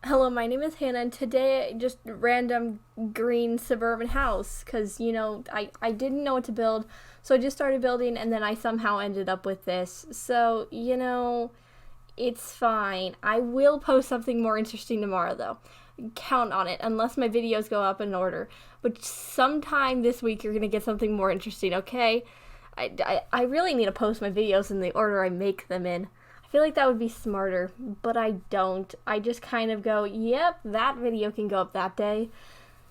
Hello, my name is Hannah, and today just random green suburban house because I didn't know what to build, so I just started building, and then I somehow ended up with this. So it's fine. I will post something more interesting tomorrow, though. Count on it, unless my videos go up in order. But sometime this week, you're gonna get something more interesting. Okay? I really need to post my videos in the order I make them in. I feel like that would be smarter, but I don't. I just kind of go, yep, that video can go up that day.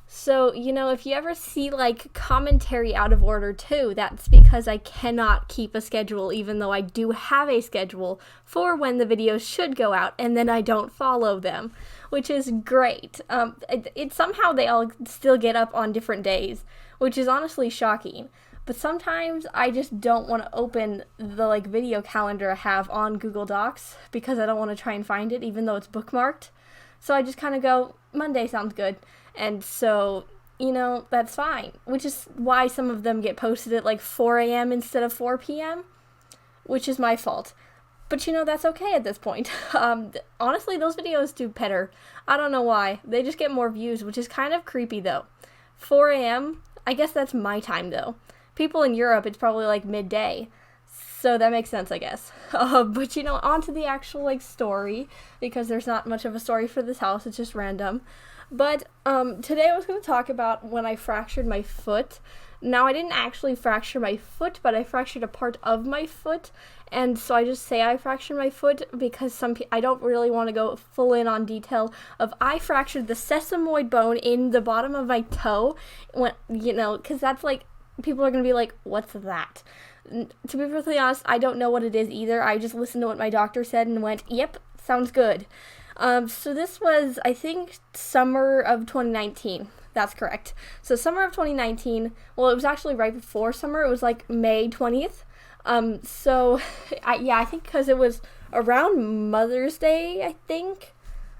So, if you ever see like commentary out of order too, that's because I cannot keep a schedule, even though I do have a schedule for when the videos should go out, and then I don't follow them, which is great. Somehow they all still get up on different days, which is honestly shocking. But sometimes I just don't want to open the like video calendar I have on Google Docs because I don't want to try and find it, even though it's bookmarked. So I just kind of go, Monday sounds good. And so, that's fine. Which is why some of them get posted at like 4 a.m. instead of 4 p.m., which is my fault. But that's okay at this point. Honestly, those videos do better. I don't know why. They just get more views, which is kind of creepy though. 4 a.m., I guess that's my time though. People in Europe, it's probably like midday. So that makes sense, I guess. But on to the actual like story, because there's not much of a story for this house. It's just random. But today I was going to talk about when I fractured my foot. Now I didn't actually fracture my foot, but I fractured a part of my foot, and so I just say I fractured my foot because I don't really want to go full in on detail of I fractured the sesamoid bone in the bottom of my toe. When because that's like people are going to be like, what's that? To be perfectly honest, I don't know what it is either. I just listened to what my doctor said and went, yep, sounds good. So this was, I think, summer of 2019. That's correct. So summer of 2019, well, it was actually right before summer. It was like May 20th. I think because it was around Mother's Day, I think.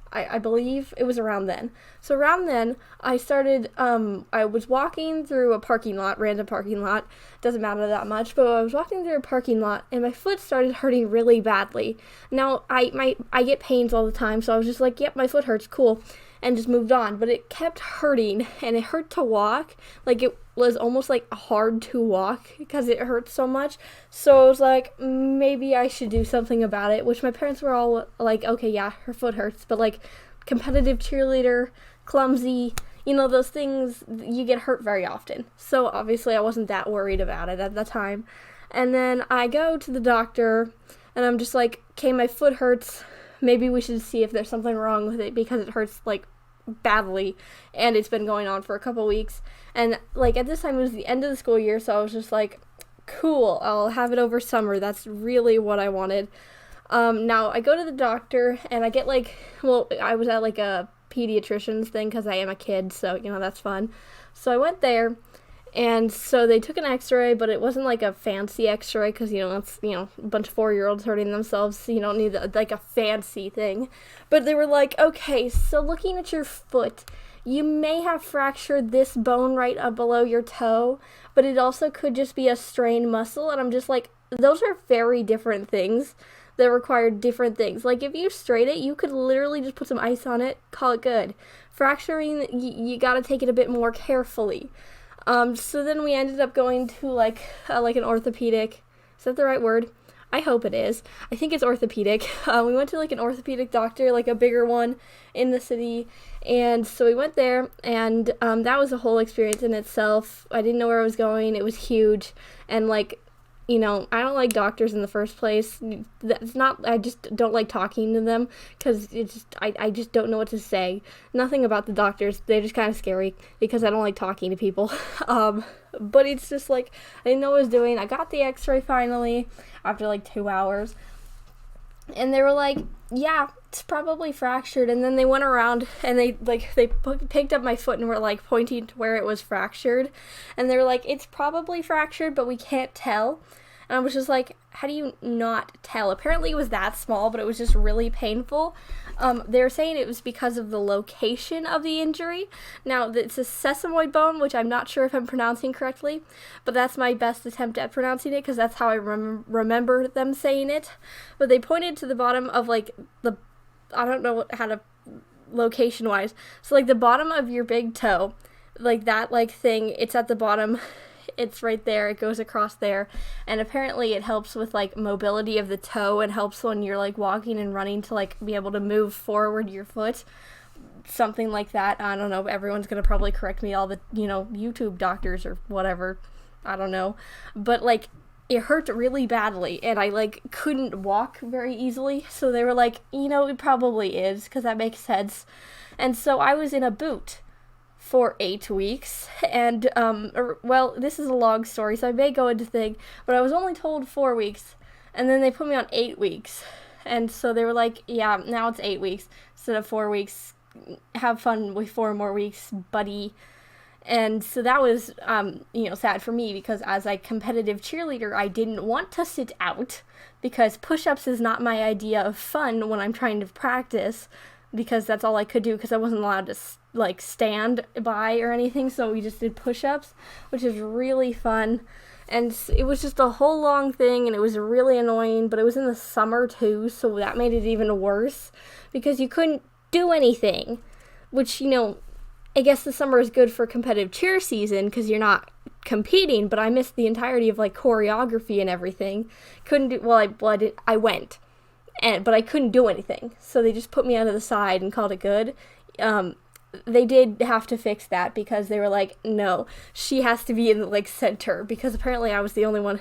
I believe it was around then. So around then, I started, I was walking through a parking lot, random parking lot. Doesn't matter that much, but I was walking through a parking lot and my foot started hurting really badly. Now, I get pains all the time, so I was just like, yep, my foot hurts, cool, and just moved on. But it kept hurting, and it hurt to walk. Like, it was almost like hard to walk because it hurt so much. So I was like, maybe I should do something about it, which my parents were all like, okay, yeah, her foot hurts, but like competitive cheerleader, clumsy, those things, you get hurt very often. So obviously I wasn't that worried about it at the time. And then I go to the doctor and I'm just like, okay, my foot hurts. Maybe we should see if there's something wrong with it because it hurts like badly, and it's been going on for a couple weeks. And like at this time it was the end of the school year, so I was just like, cool, I'll have it over summer. That's really what I wanted. Now I go to the doctor and I get like, well, I was at like a pediatrician's thing because I am a kid, so that's fun. So I went there, and so they took an x-ray, but it wasn't like a fancy x-ray because, it's, a bunch of 4-year-olds hurting themselves, so you don't need like a fancy thing. But they were like, okay, so looking at your foot, you may have fractured this bone right up below your toe, but it also could just be a strained muscle. And I'm just like, those are very different things that require different things. Like, if you strain it, you could literally just put some ice on it, call it good. Fracturing, you gotta take it a bit more carefully. So then we ended up going to like an orthopedic. Is that the right word? I hope it is. I think it's orthopedic. We went to like an orthopedic doctor, like a bigger one in the city. And so we went there, and that was a whole experience in itself. I didn't know where I was going. It was huge. And like, I don't like doctors in the first place. That's not, I just don't like talking to them because I just don't know what to say. Nothing about the doctors. They're just kind of scary because I don't like talking to people. But it's just like, I didn't know what I was doing. I got the x-ray finally after like 2 hours. And they were like, yeah, it's probably fractured. And then they went around and they picked up my foot and were like pointing to where it was fractured. And they were like, it's probably fractured, but we can't tell. And I was just like, how do you not tell? Apparently it was that small, but it was just really painful. They were saying it was because of the location of the injury. Now, it's a sesamoid bone, which I'm not sure if I'm pronouncing correctly, but that's my best attempt at pronouncing it because that's how I remember them saying it. But they pointed to the bottom of like I don't know how to location wise. So like the bottom of your big toe, like that like thing, it's at the bottom. It's right there. It goes across there, and apparently it helps with like mobility of the toe. It helps when you're like walking and running to like be able to move forward your foot. Something like that. I don't know. Everyone's gonna probably correct me, all the, you know, YouTube doctors or whatever. I don't know. But like it hurt really badly, and I like couldn't walk very easily. So they were like, you know, it probably is, because that makes sense. And so I was in a boot for 8 weeks, and well, this is a long story, so I may go into thing, but I was only told 4 weeks, and then they put me on 8 weeks, and so they were like, yeah, now it's 8 weeks instead of 4 weeks. Have fun with 4 more weeks, buddy. And so that was, you know, sad for me, because as a competitive cheerleader, I didn't want to sit out, because push-ups is not my idea of fun when I'm trying to practice, because that's all I could do, because I wasn't allowed to like stand by or anything. So we just did push-ups, which is really fun, and it was just a whole long thing, and it was really annoying. But it was in the summer too, so that made it even worse, because you couldn't do anything, which, you know, I guess the summer is good for competitive cheer season because you're not competing, but I missed the entirety of like choreography and everything. Couldn't do, I went, but I couldn't do anything. So they just put me onto the side and called it good. They did have to fix that, because they were like, no, she has to be in the like center, because apparently I was the only one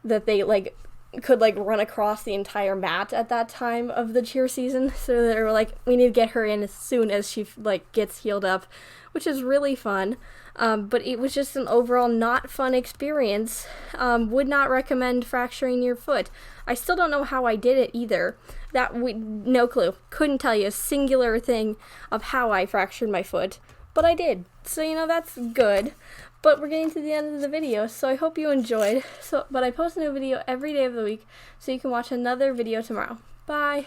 that they like could like run across the entire mat at that time of the cheer season. So they were like, we need to get her in as soon as she like gets healed up, which is really fun. But it was just an overall not fun experience. Would not recommend fracturing your foot. I still don't know how I did it either. No clue. Couldn't tell you a singular thing of how I fractured my foot, but I did. So, you know, that's good. But we're getting to the end of the video, so I hope you enjoyed. But I post a new video every day of the week, so you can watch another video tomorrow. Bye!